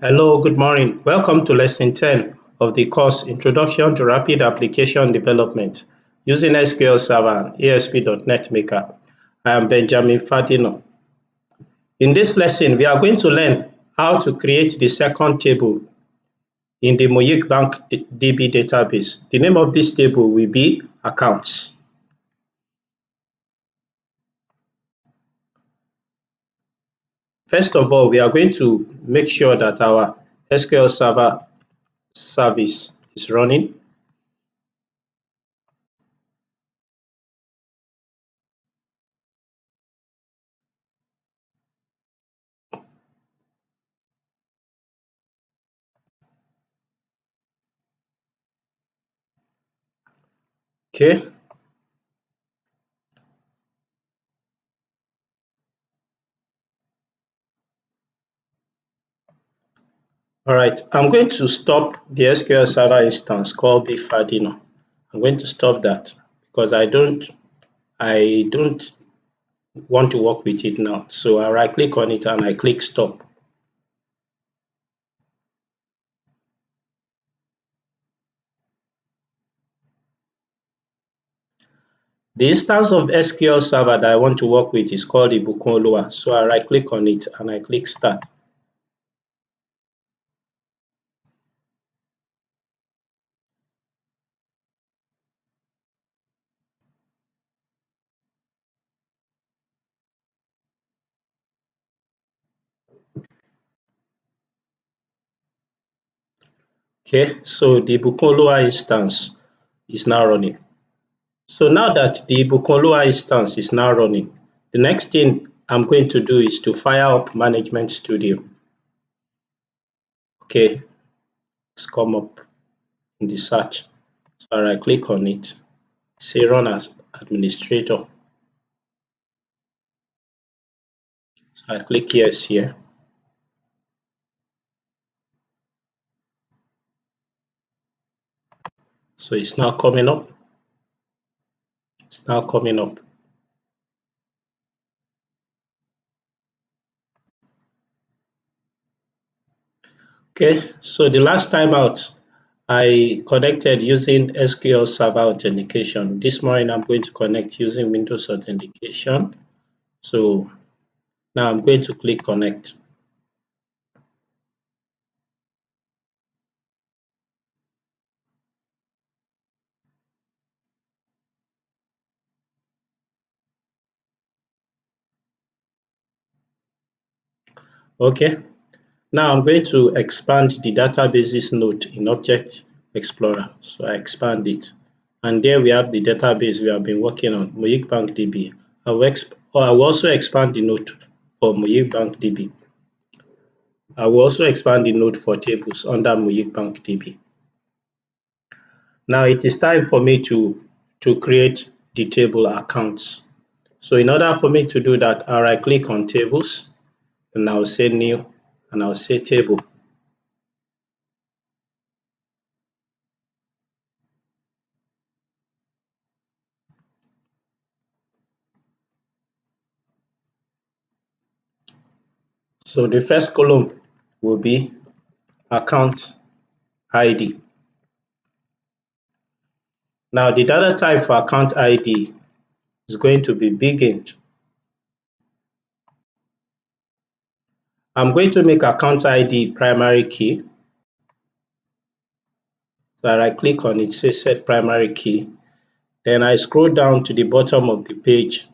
Hello, good morning. Welcome to lesson 10 of the course Introduction to Rapid Application Development using SQL Server and ASP.NET Maker. I am Benjamin Fadino. In this lesson, we are going to learn how to create the second table in the Muyikbankdb database. The name of this table will be Accounts. First of all, we are going to make sure that our SQL Server service is running. Okay. All right, I'm going to stop the SQL Server instance called bfadino. I'm going to stop that because I don't want to work with it now. So I right click on it and I click stop. The instance of SQL Server that I want to work with is called Ibukunoluwa. So I right click on it and I click start. Okay, so the Ibukunoluwa instance is now running. So now that the Ibukunoluwa instance is now running, the next thing I'm going to do is to fire up Management Studio. Okay, let's come up in the search. So I right click on it, say run as administrator. So I click yes here. So it's now coming up. It's now coming up. Okay, so the last time out, I connected using SQL Server authentication. This morning, I'm going to connect using Windows authentication. So now I'm going to click connect. Okay, now I'm going to expand the databases node in Object Explorer. So I expand it. And there we have the database we have been working on, Muyikbankdb. I will also expand the node for Muyikbankdb. I will also expand the node for tables under Muyikbankdb. Now it is time for me to create the table accounts. So in order for me to do that, I'll right click on tables and I'll say new and I'll say table. So the first column will be account ID. Now the data type for account ID is going to be big int. I'm going to make account ID primary key. So I right click on it, say set primary key. Then I scroll down to the bottom of the page.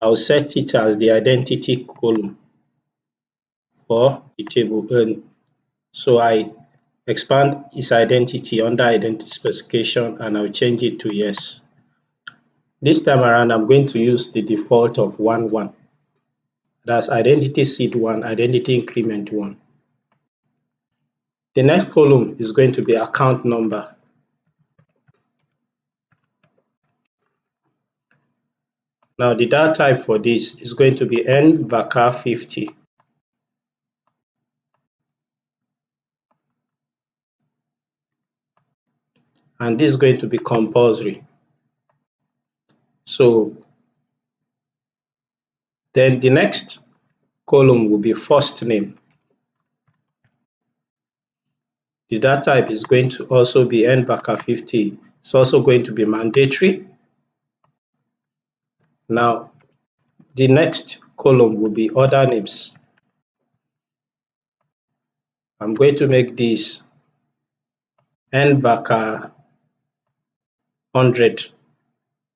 I'll set it as the identity column for the table. So I expand its identity under identity specification and I'll change it to yes. This time around, I'm going to use the default of 1, 1. That's identity seed 1, identity increment 1. The next column is going to be account number. Now the data type for this is going to be nvarchar50. And this is going to be compulsory. So then the next column will be first name. The data type is going to also be NVACA50. It's also going to be mandatory. Now, the next column will be other names. I'm going to make this NVACA100.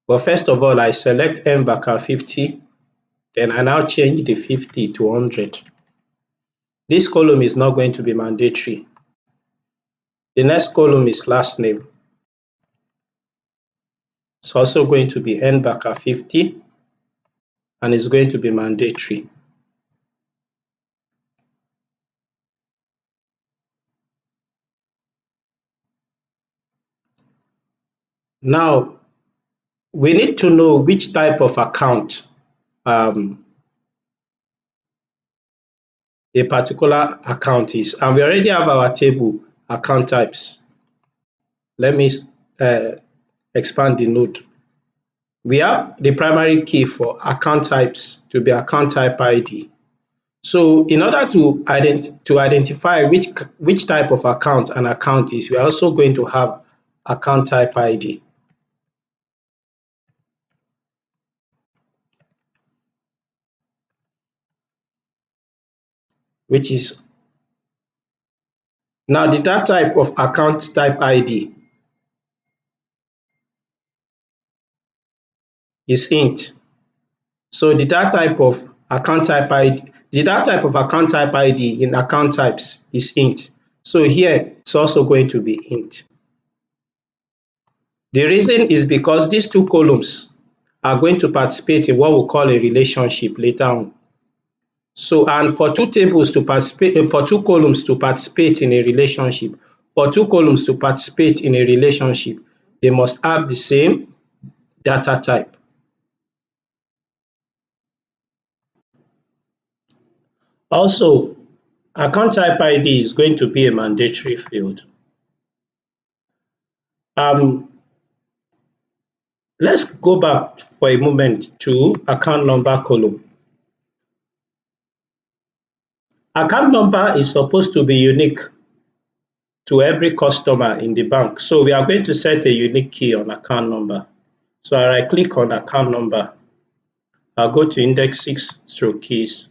But first of all, I select NVACA50, then I now change the 50 to 100. This column is not going to be mandatory. The next column is last name. It's also going to be NVACA50 and it's going to be mandatory. Now, we need to know which type of account a particular account is, and we already have our table account types. Let me expand the node. We have the primary key for account types to be account type ID. So in order to identify which type of account an account is, we are also going to have account type ID. Which is now the data type of account type ID is int. So the data type of account type ID, the data type of account type ID in account types is int. So here it's also going to be int. The reason is because these two columns are going to participate in what we call a relationship later on. So, and for two tables to participate, for two columns to participate in a relationship, for two columns to participate in a relationship, they must have the same data type. Also, account type ID is going to be a mandatory field. Let's go back for a moment to account number column. Account number is supposed to be unique to every customer in the bank. So we are going to set a unique key on account number. So I right click on account number. I'll go to index 6/keys.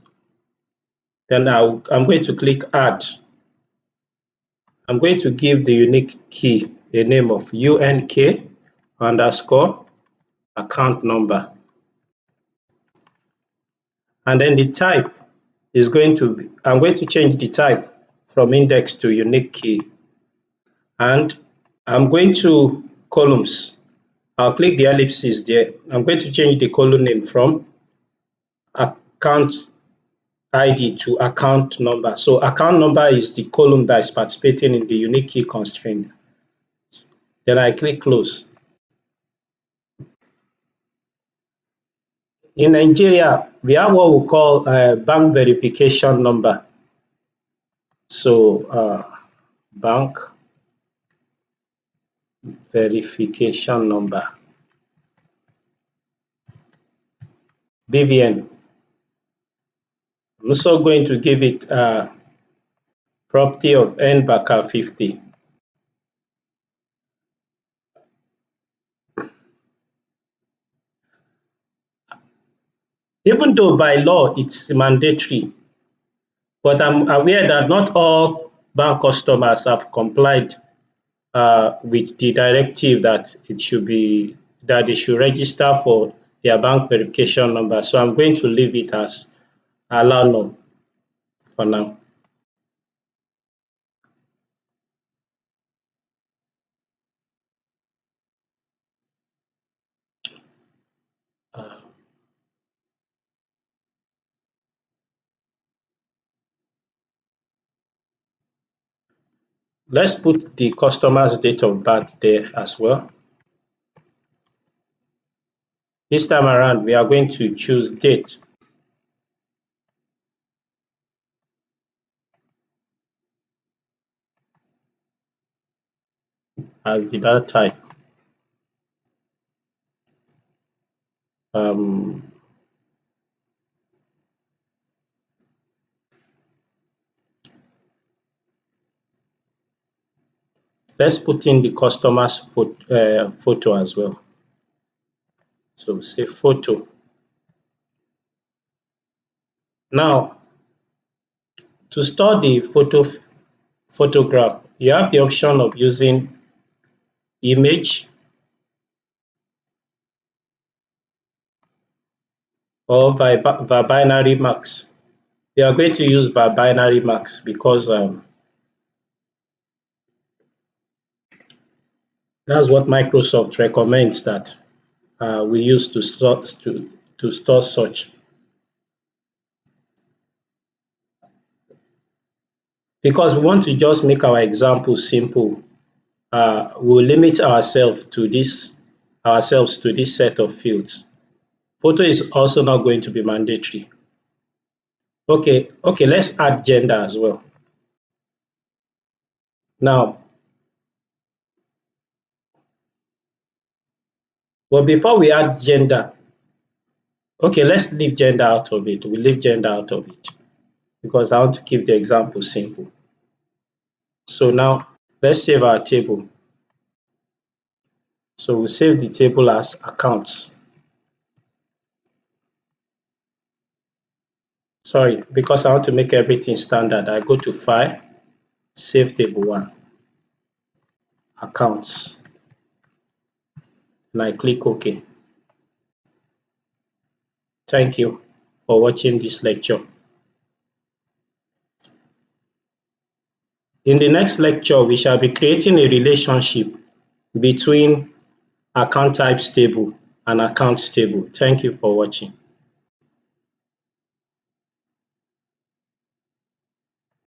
Then I'm going to click add. I'm going to give the unique key a name of UNK underscore account number. And then the type is going to be, I'm going to change the type from index to unique key. And I'm going to columns. I'll click the ellipsis there. I'm going to change the column name from account ID to account number. So account number is the column that is participating in the unique key constraint. Then I click close. In Nigeria, we have what we call bank verification number. So bank verification number, BVN. I'm also going to give it a property of NVACA50. Even though by law it's mandatory, but I'm aware that not all bank customers have complied with the directive that they should register for their bank verification number. So I'm going to leave it as allow none for now. Let's put the customer's date of birth there as well. This time around, we are going to choose date. As the data type. let's put in the customer's photo as well. So say photo. Now, to store the photograph, you have the option of using image or by binary marks. We are going to use by binary marks because that's what Microsoft recommends that we use to store such. Because we want to just make our example simple, we'll limit ourselves to this set of fields. Photo is also not going to be mandatory. Okay, let's add gender as well. Now, but before we add gender, okay, let's leave gender out of it. We'll leave gender out of it because I want to keep the example simple. So now let's save our table. So we'll save the table as accounts. Sorry, because I want to make everything standard, I go to File, Save Table 1, Accounts, and I click OK. Thank you for watching this lecture. In the next lecture, we shall be creating a relationship between account types table and accounts table. Thank you for watching.